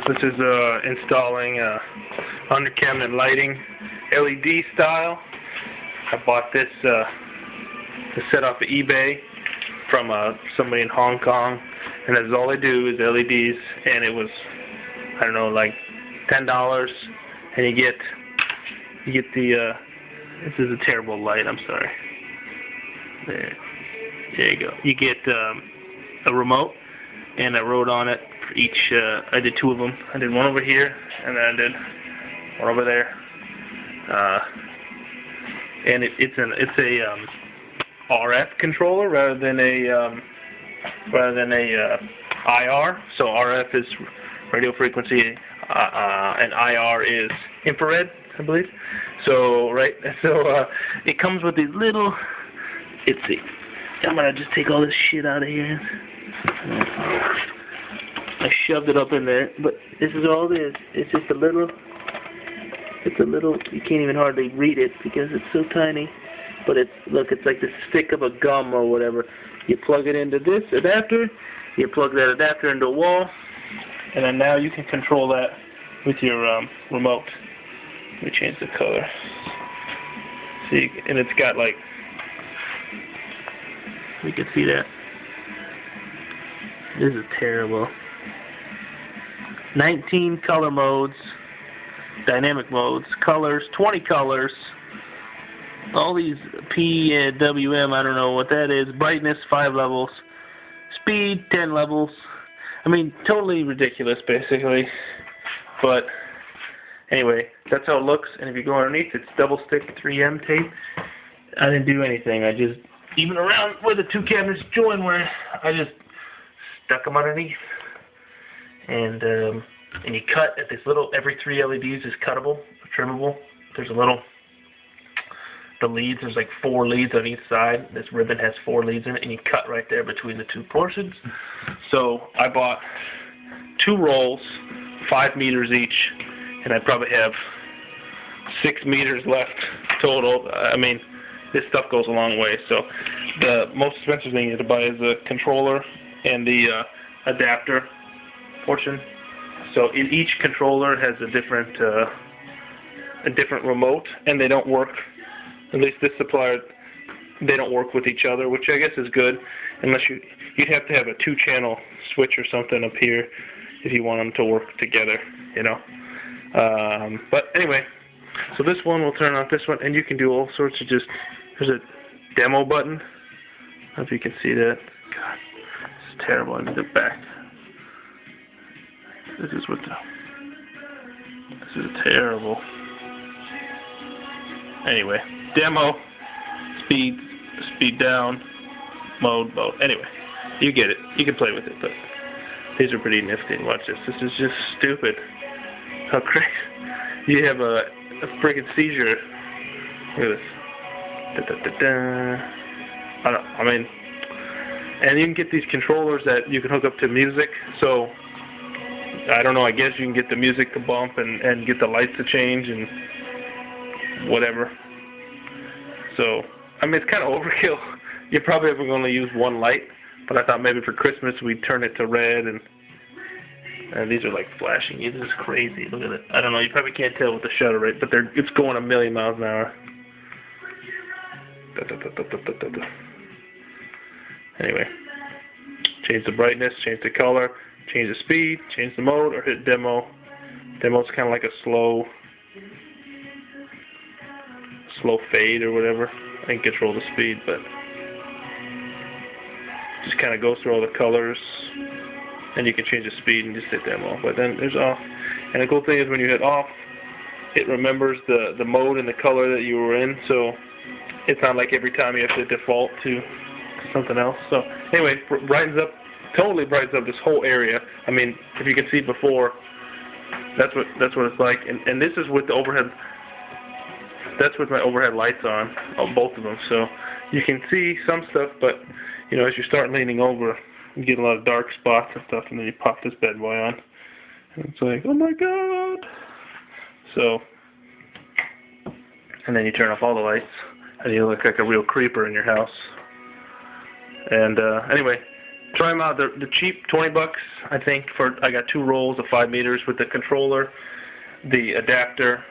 This is installing under cabinet lighting, LED style. I bought this set off of eBay from somebody in Hong Kong, and that's all they do is LEDs, and it was, I don't know, like $10, and you get the this is a terrible light, I'm sorry. There you go. You get a remote, and I wrote on it for each. I did two of them. I did one over here, and then I did one over there. And it's a RF controller rather than a IR. So RF is radio frequency, and IR is infrared, I believe. So it comes with these little. Let's see. I'm gonna just take all this shit out of here. I shoved it up in there, but this is all it is. It's just a little. It's a little. You can't even hardly read it because it's so tiny. But it's like the stick of a gum or whatever. You plug it into this adapter. You plug that adapter into a wall, and then now you can control that with your remote. Let me change the color. See, and it's got like. You can see that. This is terrible. 19 color modes, dynamic modes, colors, 20 colors. All these PWM, I don't know what that is. Brightness, 5 levels. Speed, 10 levels. I mean, totally ridiculous, basically. But anyway, that's how it looks. And if you go underneath, it's double stick 3M tape. I didn't do anything. I just, even around where the two cabinets join, where I just stuck them underneath. And you cut at this little, every 3 LEDs is cuttable, trimmable. There's a little, the leads, there's like 4 leads on each side. This ribbon has 4 leads in it, and you cut right there between the 2 portions. So I bought 2 rolls, 5 meters each, and I probably have 6 meters left total. I mean, this stuff goes a long way. So the most expensive thing you have to buy is the controller and the adapter portion. So in each controller has a different remote, and they don't work. At least this supplier, they don't work with each other, which I guess is good. Unless you'd have to have a 2-channel switch or something up here if you want them to work together, you know. But anyway, so this one will turn off this one, and you can do all sorts of just. There's a demo button. I don't know if you can see that. God, this is terrible. I need the back. This is terrible. Anyway, demo, speed down, mode. Anyway, you get it. You can play with it, but these are pretty nifty. Watch this. This is just stupid. How crazy. You have a freaking seizure. Look at this. I mean, and you can get these controllers that you can hook up to music. So I don't know, I guess you can get the music to bump and get the lights to change and whatever. So, I mean, it's kind of overkill. You're probably ever going to use 1 light, but I thought maybe for Christmas we'd turn it to red, and these are like flashing. This is crazy. Look at it. I don't know, you probably can't tell with the shutter rate, but it's going a million miles an hour. Anyway, change the brightness, change the color, change the speed, change the mode, or hit demo. Demo's kind of like a slow fade or whatever. I can control the speed, but just kind of goes through all the colors, and you can change the speed and just hit demo. But then there's off, and the cool thing is when you hit off, it remembers the mode and the color that you were in, so it's not like every time you have to default to something else. So anyway, totally brightens up this whole area. I mean, if you can see before, that's what it's like. And this is with the overhead. That's with my overhead lights on both of them. So you can see some stuff, but you know, as you start leaning over, you get a lot of dark spots and stuff, and then you pop this bad boy on, and it's like, oh my god. So, and then you turn off all the lights, and you look like a real creeper in your house. And anyway, Try them out. The cheap, $20, I think. I got 2 rolls of 5 meters with the controller, the adapter,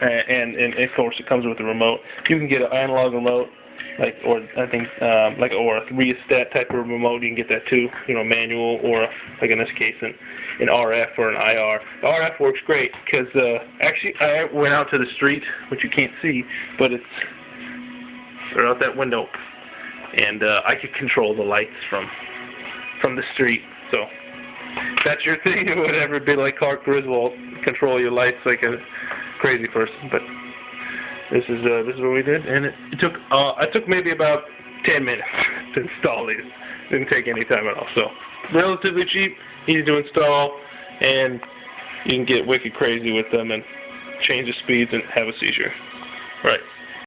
and of course it comes with a remote. You can get an analog remote, or a rheostat type of remote. You can get that too, manual, or like in this case an RF or an IR. The RF works great because actually I went out to the street, which you can't see, but they're out that window, and I could control the lights from the street. So if that's your thing or whatever, be like Clark Griswold, control your lights like a crazy person. But this is what we did, and it took maybe about 10 minutes to install these. Didn't take any time at all. So relatively cheap, easy to install, and you can get wicked crazy with them and change the speeds and have a seizure. Right.